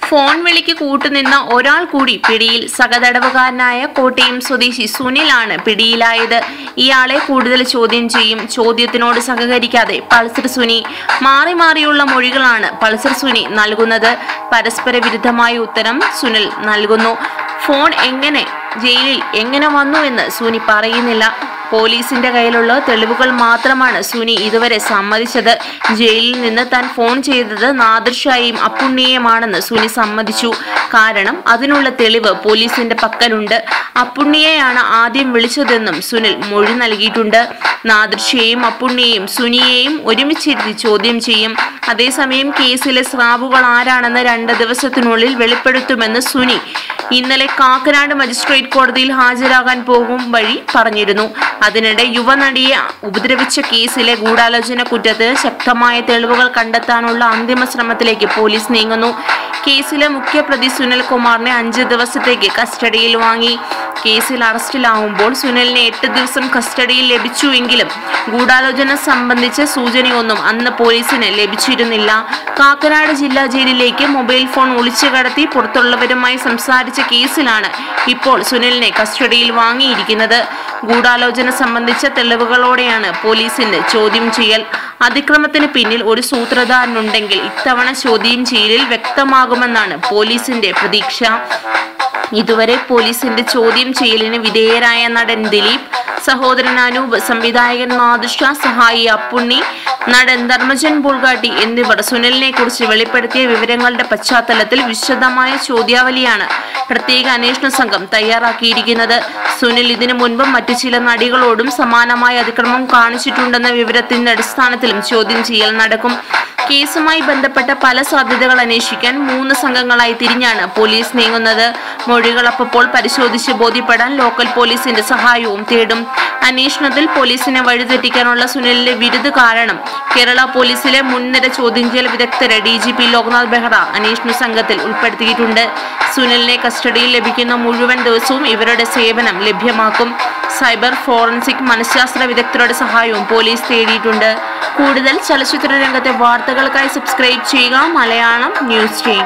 Phone വിളിക്ക് കൂട്ടുനിന്ന ഒരാൾ കൂടി പിടിയിൽ. സഹതടവുകാരനായ കോട്ടയം സ്വദേശി സുനിലാണ് പിടിയിലായത്. ഇയാളെ കൂടുതൽ ചോദ്യം ചെയ്യും. ചോദ്യത്തിനോട് സഹകരിക്കാതെ പൾസർ സുനി. മാറി മാറിയുള്ള മൊഴികളാണ് പൾസർ സുനി നൽകുന്നത്. പരസ്പര വിരുദ്ധമായ ഉത്തരം സുനിൽ നൽകുന്നു. ഫോൺ ജയിലിൽ എങ്ങനെ വന്നു എന്ന് സുനി പറയുന്നില്ല. പോലീസിന്റെ കയ്യിലുള്ള തെളിവുകൾ മാത്രമാണ് സുനി ഇതുവരെ സമ്മതിച്ചത്. ജയിലിൽ നിന്ന് താൻ ഫോൺ ചെയ്തത് നാദിർഷയെയും അപ്പുണ്ണിയെയുമാണെന്ന് സുനി സമ്മതിച്ചു. കാരണം അതിനുള്ള തെളിവ് പോലീസിന്റെ പക്കലുണ്ട്. അപ്പുണ്ണിയെയാണ് ആദ്യം വിളിച്ചതെന്നും സുനിൽ മൊഴി നൽകിയിട്ടുണ്ട്. നാദിർഷയെയും അപ്പുണ്ണിയെയും സുനിയെയും ഒരുമിച്ചിരുത്തി ചോദ്യം ചെയ്യും. അതേസമയം കേസിലെ സ്രാവുകൾ ആരാണെന്ന് 2 ദിവസത്തിനുള്ളിൽ വെളിപ്പെടുത്തുമെന്ന് സുനി ഇന്നലെ കാക്കനാട് മജിസ്ട്രേറ്റ് കോടതിയിൽ ഹാജരാകാൻ പോകും വഴി പറഞ്ഞിരുന്നു. അതിനിടെ യുവനടിയെ ഉപദ്രവിച്ച കേസിലെ ഗൂഢാലോചന കുറ്റത്തിന് ശക്തമായ തെളിവുകൾ കണ്ടെത്താനുള്ള അന്തിമ ശ്രമത്തിലേക്ക് പോലീസ് നീങ്ങുന്നു. കേസിലെ മുഖ്യപ്രതി സുനിൽ കുമാറിനെ 5 ദിവസത്തേക്ക് കസ്റ്റഡിയിൽ വാങ്ങി. കേസിൽ അറസ്റ്റിലാവുമ്പോൾ സുനിലിനെ 8 ദിവസം കസ്റ്റഡിയിൽ ലഭിച്ചുവെങ്കിലും ഗൂഢാലോചന സംബന്ധിച്ച സൂചനയൊന്നും അന്ന് പോലീസിന് ലഭിച്ചിരുന്നില്ല. കാക്കനാട് ജില്ലാ ജയിലിലേക്ക് മൊബൈൽ ഫോൺ ഒളിച്ചു കടത്തി പുറത്തുള്ളവരുമായി സംസാരിച്ച കേസിലാണ് ഇപ്പോൾ സുനിലിനെ കസ്റ്റഡിയിൽ വാങ്ങിയിരിക്കുന്നത്. ഗൂഢാലോചന സംബന്ധിച്ച തെളിവുകളോടെയാണ് പോലീസിന്റെ ചോദ്യം ചെയ്യൽ. അതിക്രമത്തിന് പിന്നിൽ ഒരു സൂത്രധാരനുണ്ടെങ്കിൽ ഇത്തവണ ചോദ്യം ചെയ്യലിൽ വ്യക്തമാകുമെന്നാണ് പോലീസിന്റെ പ്രതീക്ഷ. ഇതുവരെ പോലീസിന്റെ ചോദ്യം ചെയ്യലിന് വിധേയരായ നടൻ ദിലീപ്, സഹോദരൻ അനൂപ്, സംവിധായകൻ നാദിർഷ, സഹായി അപ്പുണ്ണി, നടൻ ധർമ്മജൻ ബുൾഗാട്ടി എന്നിവർ സുനിലിനെ കുറിച്ച് വെളിപ്പെടുത്തിയ വിവരങ്ങളുടെ പശ്ചാത്തലത്തിൽ വിശദമായ ചോദ്യാവലിയാണ് പ്രത്യേക അന്വേഷണ സംഘം തയ്യാറാക്കിയിരിക്കുന്നത്. സുനിൽ ഇതിനു മുൻപ് മറ്റു ചില നടികളോടും സമാനമായ അതിക്രമം കാണിച്ചിട്ടുണ്ടെന്ന വിവരത്തിന്റെ അടിസ്ഥാനത്തിലും ചോദ്യം ചെയ്യൽ നടക്കും. കേസുമായി ബന്ധപ്പെട്ട പല സാധ്യതകൾ അന്വേഷിക്കാൻ 3 സംഘങ്ങളായി തിരിഞ്ഞാണ് പോലീസ് നീങ്ങുന്നത്. മൊഴികൾ അപ്പോൾ പരിശോധിച്ച് ബോധ്യപ്പെടാൻ ലോക്കൽ പോലീസിന്റെ സഹായവും തേടും. അന്വേഷണത്തിൽ പോലീസിനെ വഴിതെറ്റിക്കാനുള്ള സുനിലിന്റെ വിരുദ്ധ കാരണം കേരള പോലീസിലെ മുൻനിര ചോദ്യം ചെയ്യൽ വിദഗ്ധരെ DGP ലോക്നാഥ് ബെഹ്റ അന്വേഷണ സംഘത്തിൽ ഉൾപ്പെടുത്തിയിട്ടുണ്ട്. സുനിലിനെ കസ്റ്റഡിയിൽ ലഭിക്കുന്ന മുഴുവൻ ദിവസവും ഇവരുടെ സേവനം ലഭ്യമാക്കും. സൈബർ ഫോറൻസിക് മനഃശാസ്ത്ര വിദഗ്ധരുടെ സഹായവും പോലീസ് തേടിയിട്ടുണ്ട്. കൂടുതൽ ചലച്ചിത്ര രംഗത്തെ വാർത്തകൾക്കായി സബ്സ്ക്രൈബ് ചെയ്യുക മലയാളം ന്യൂസ് ടീം.